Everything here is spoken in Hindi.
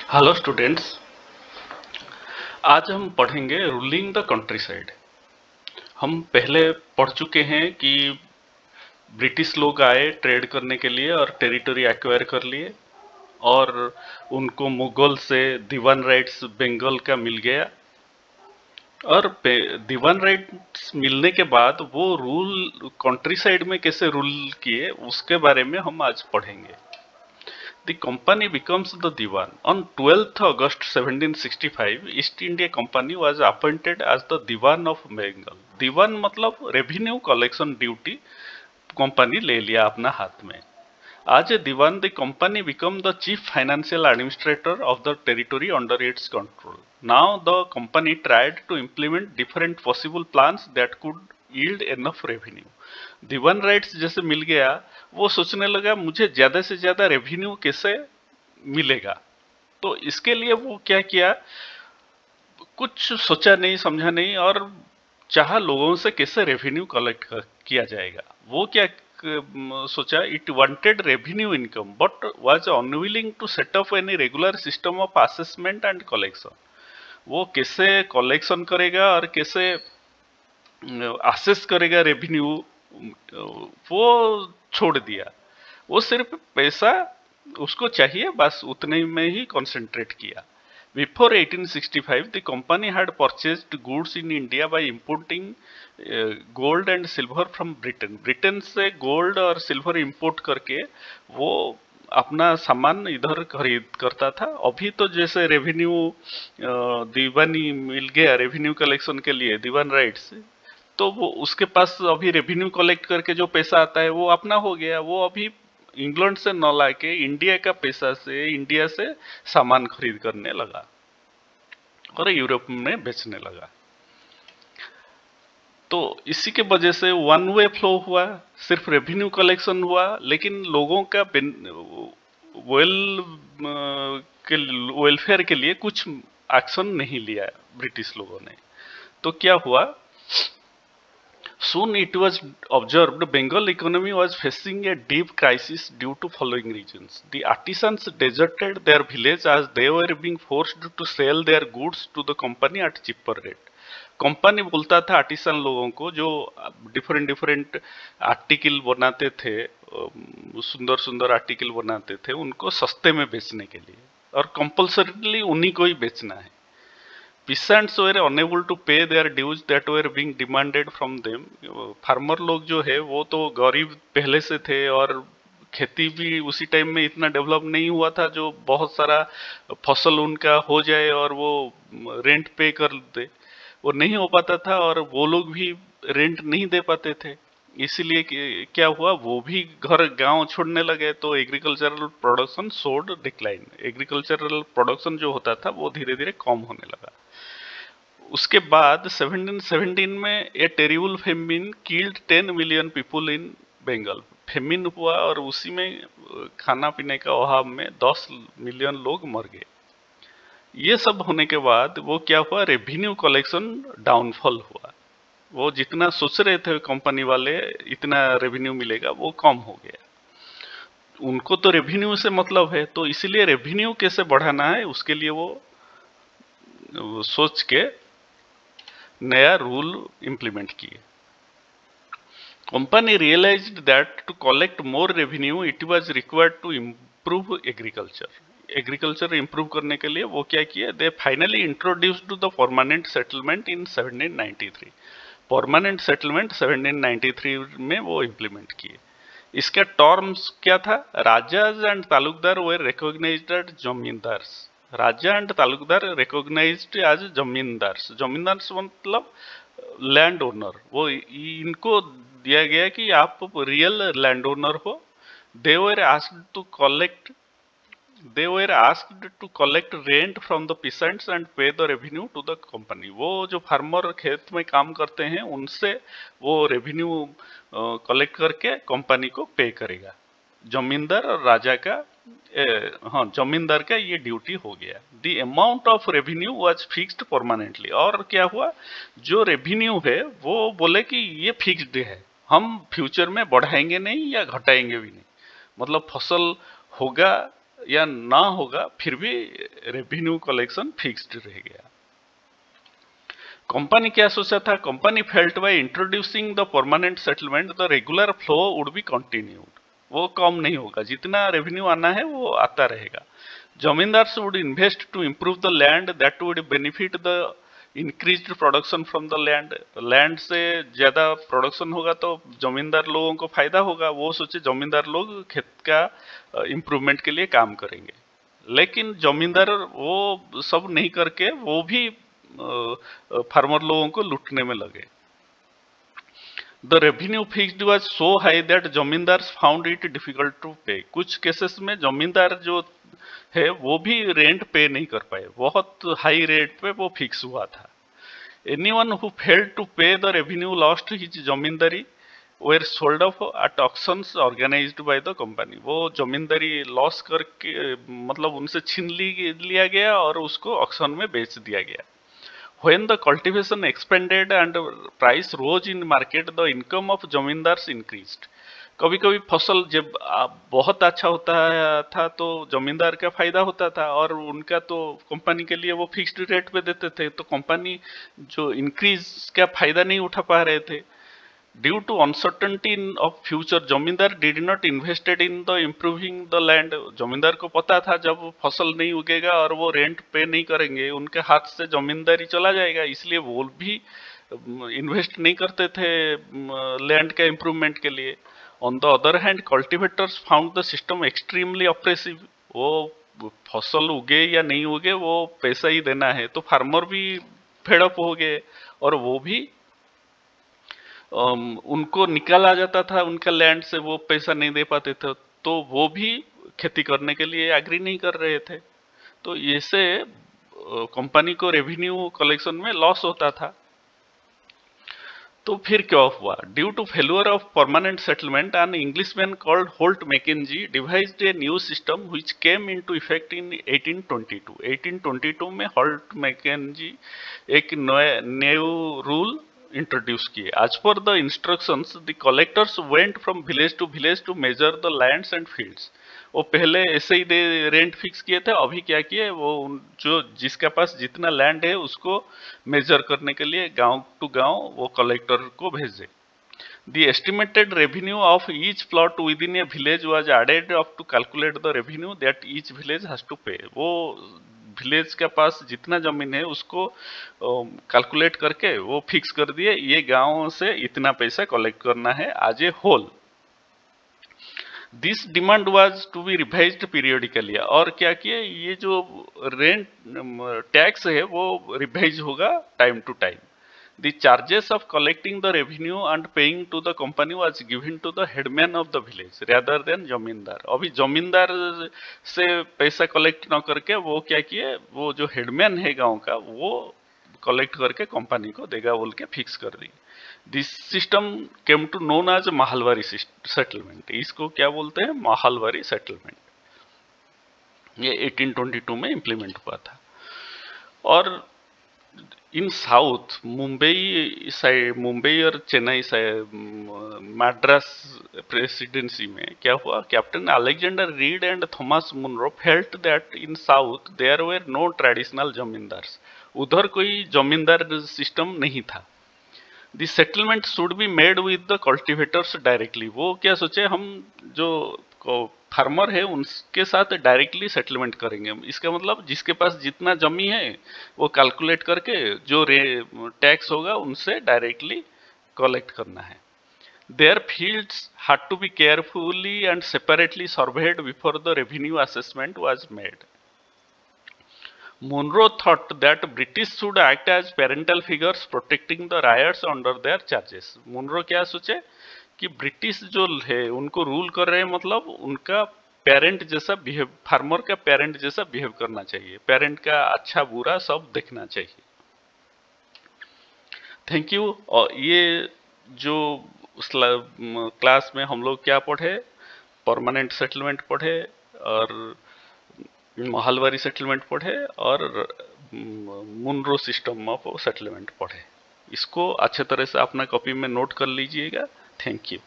Hello students. आज हम पढ़ेंगे रूलिंग द कंट्री साइड। हम पहले पढ़ चुके हैं कि ब्रिटिश लोग आए ट्रेड करने के लिए और टेरिटरी एक्वायर कर लिए और उनको मुगल से दीवान राइट्स बंगाल का मिल गया। और दीवान राइट्स मिलने के बाद वो रूल कंट्री साइड में कैसे रूल किए उसके बारे में हम आज पढ़ेंगे। The company becomes the Diwan. On 12th August 1765, East India Company was appointed as the Diwan of Bengal. Diwan मतलब रेवेन्यू कलेक्शन ड्यूटी कंपनी ले लिया अपना हाथ में। As a Diwan, the company became the chief financial administrator of the territory under its control. Now the company tried to implement different possible plans that could yield enough revenue. Diwan rights जैसे मिल गया, वो सोचने लगा मुझे ज्यादा से ज्यादा रेवेन्यू कैसे मिलेगा। तो इसके लिए वो क्या किया, कुछ सोचा नहीं समझा नहीं और चाहा लोगों से कैसे रेवेन्यू कलेक्ट किया जाएगा। वो क्या सोचा, it wanted revenue income but was unwilling to set up any regular system of assessment and collection. वो कैसे कलेक्शन करेगा और कैसे असेस करेगा रेवेन्यू, वो छोड़ दिया। वो सिर्फ पैसा उसको चाहिए, बस उतने में ही कॉन्सेंट्रेट किया। Before 1865, the company had purchased goods in India by importing gold and silver from Britain. Britain से गोल्ड और सिल्वर इंपोर्ट करके वो अपना सामान इधर खरीद करता था। अभी तो जैसे रेवेन्यू दीवानी मिल गया रेवेन्यू कलेक्शन के लिए दीवान राइट्स, तो वो उसके पास अभी रेवेन्यू कलेक्ट करके जो पैसा आता है वो अपना हो गया। वो अभी इंग्लैंड से न लाके इंडिया का पैसा से इंडिया से सामान खरीद करने लगा और यूरोप में बेचने लगा। तो इसी के वजह से वन वे फ्लो हुआ, सिर्फ रेवेन्यू कलेक्शन हुआ, लेकिन लोगों का वेल के वेलफेयर के लिए कुछ एक्शन नहीं लिया ब्रिटिश लोगों ने। तो क्या हुआ, soon it was observed Bengal economy was facing a deep crisis due to following reasons. The artisans deserted their village as they were being forced to sell their goods to the company at cheaper rate. Company बोलता था आर्टिसन लोगों को जो डिफरेंट डिफरेंट आर्टिकल बनाते थे, सुंदर सुंदर आर्टिकल बनाते थे, उनको सस्ते में बेचने के लिए, और कंपल्सरीली उन्हीं को ही बेचना है। Peasants were unable to pay their dues that were being demanded from them. Farmer लोग जो है वो तो गरीब पहले से थे और खेती भी उसी टाइम में इतना डेवलप नहीं हुआ था जो बहुत सारा फसल उनका हो जाए और वो रेंट पे कर दे, वो नहीं हो पाता था और वो लोग भी रेंट नहीं दे पाते थे। इसीलिए क्या हुआ, वो भी घर गांव छोड़ने लगे, तो एग्रीकल्चरल प्रोडक्शन सोड डिक्लाइन। एग्रीकल्चरल प्रोडक्शन जो होता था वो धीरे धीरे कम होने लगा। उसके बाद 1717 में a terrible famine killed 10 million people in Bengal. Famine हुआ और उसी में खाना पीने का अभाव में 10 मिलियन लोग मर गए। ये सब होने के बाद वो क्या हुआ, रेवेन्यू कलेक्शन डाउनफॉल हुआ। वो जितना सोच रहे थे कंपनी वाले इतना रेवेन्यू मिलेगा, वो कम हो गया। उनको तो रेवेन्यू से मतलब है, तो इसीलिए रेवेन्यू कैसे बढ़ाना है उसके लिए वो सोच के नया रूल इंप्लीमेंट किए। Company realised that to collect more revenue it was required to improve agriculture. Agriculture improve करने के लिए वो क्या किए, they finally introduced the permanent settlement in 1793। Permanent settlement 1793 में वो इंप्लीमेंट किए। इसका टर्म्स क्या था, rajas and talukdar were recognised as zamindars. Raja and talukdar recognised as zamindars. Zamindars मतलब लैंड ओनर, वो इनको दिया गया कि आप रियल लैंड ओनर हो। They were asked to collect rent from the peasants and pay the revenue to the company. वो जो फार्मर खेत में काम करते हैं उनसे वो रेवेन्यू कलेक्ट करके कंपनी को पे करेगा। जमींदार और राजा का हाँ, जमींदार का ये ड्यूटी हो गया। The amount of revenue was fixed permanently. और क्या हुआ, जो रेवेन्यू है वो बोले कि ये फिक्स्ड है, हम फ्यूचर में बढ़ाएंगे नहीं या घटाएंगे भी नहीं। मतलब फसल होगा या ना होगा फिर भी रेवेन्यू कलेक्शन फिक्स्ड रह गया। कंपनी क्या सोचा था, company felt by introducing the permanent settlement the regular flow would be continued, वो कम नहीं होगा, जितना रेवेन्यू आना है वो आता रहेगा। Zamindars would invest to improve the land that would benefit the increased production from the land, land से ज्यादा प्रोडक्शन होगा तो जमींदार लोगों को फायदा होगा, वो सोचे जमींदार लोग खेत का इम्प्रूवमेंट के लिए काम करेंगे। लेकिन जमींदार वो सब नहीं करके वो भी फार्मर लोगों को लूटने में लगे। The revenue fixed was so high that zamindars found it difficult to pay, कुछ केसेस में जमींदार जो है वो भी रेंट पे नहीं कर पाए, बहुत हाई रेट पे वो फिक्स हुआ था। Anyone who failed to pay the revenue lost his zamindari were sold off at auctions organised by the company, वो जमींदारी लॉस करके मतलब उनसे छीन लिया गया और उसको ऑक्शन में बेच दिया गया। When the cultivation expanded and price rose in market, the income of zamindars increased. कभी कभी फसल जब बहुत अच्छा होता था तो जमींदार का फायदा होता था और उनका तो कंपनी के लिए वो फिक्स्ड रेट पे देते थे, तो कंपनी जो इंक्रीज का फायदा नहीं उठा पा रहे थे। Due to uncertainty of future zamindar did not invested in the improving the land, zamindar को पता था जब फसल नहीं उगेगा और वो रेंट पे नहीं करेंगे उनके हाथ से जमींदारी चला जाएगा, इसलिए वो भी इन्वेस्ट नहीं करते थे लैंड का इम्प्रूवमेंट के लिए। On the other hand cultivators found the system extremely oppressive, वो फसल उगे या नहीं उगे वो पैसा ही देना है, तो फार्मर भी फेडअप हो गए और वो भी उनको निकाला जाता था उनका लैंड से, वो पैसा नहीं दे पाते थे तो वो भी खेती करने के लिए एग्री नहीं कर रहे थे, तो इससे कंपनी को रेवेन्यू कलेक्शन में लॉस होता था। तो फिर क्या हुआ, due to failure of permanent settlement an Englishman called Holt Mackenzie devised a new system which came into effect in 1822। 1822 में होल्ट मैकेंजी एक न्यू रूल इंट्रोड्यूस किए। As per the instructions the collectors went from village to measure the lands and fields, वो पहले ऐसे ही रेंट फिक्स किए थे, अभी क्या किए वो जो जिसके पास जितना लैंड है उसको मेजर करने के लिए गांव टू गांव वो कलेक्टर को भेजे। The estimated revenue of each plot within a village was added up to calculate the revenue that each village has to pay, वो विलेज के पास जितना जमीन है उसको कैलकुलेट करके वो फिक्स कर दिए, ये गांव से इतना पैसा कलेक्ट करना है as a whole. This demand was to be revised periodically, और क्या किए ये जो रेंट टैक्स है वो रिवाइज होगा time to time. The charges of collecting the revenue and paying to the company was given to the headman of the village rather than जमींदार। अभी जमींदार से पैसा कलेक्ट न करके वो क्या किए, वो जो हेडमैन है गांव का वो कलेक्ट करके कंपनी को देगा बोल के फिक्स कर दी। This system came to known as Mahalwari settlement, इसको क्या बोलते हैं, माहलवारी सेटलमेंट। ये 1822 में इम्प्लीमेंट हुआ था। और इन साउथ मुंबई और चेन्नई मद्रास प्रेसिडेंसी में क्या हुआ, captain Alexander Read and Thomas Munro felt that in south there were no traditional zamindars, उधर कोई जमींदार सिस्टम नहीं था। The settlement should be made with the cultivators directly, वो क्या सोचे हम जो फार्मर है उनके साथ डायरेक्टली सेटलमेंट करेंगे, इसका मतलब जिसके पास जितना जमी है वो कैलकुलेट करके जो टैक्स होगा उनसे डायरेक्टली कलेक्ट करना है। Their fields had to be carefully and separately surveyed before the revenue assessment was made. Monroe thought that British should act as parental figures protecting the riots under their charges। Monroe क्या सोचे कि ब्रिटिश जो है उनको रूल कर रहे हैं, मतलब उनका पेरेंट जैसा बिहेव, फार्मर का पेरेंट जैसा बिहेव करना चाहिए, पेरेंट का अच्छा बुरा सब देखना चाहिए। Thank you. और ये जो क्लास में हम लोग क्या पढ़े, परमानेंट सेटलमेंट पढ़े और माहलवारी सेटलमेंट पढ़े और मुनरो सिस्टम ऑफ सेटलमेंट पढ़े। इसको अच्छे तरह से अपना कॉपी में नोट कर लीजिएगा। Thank you.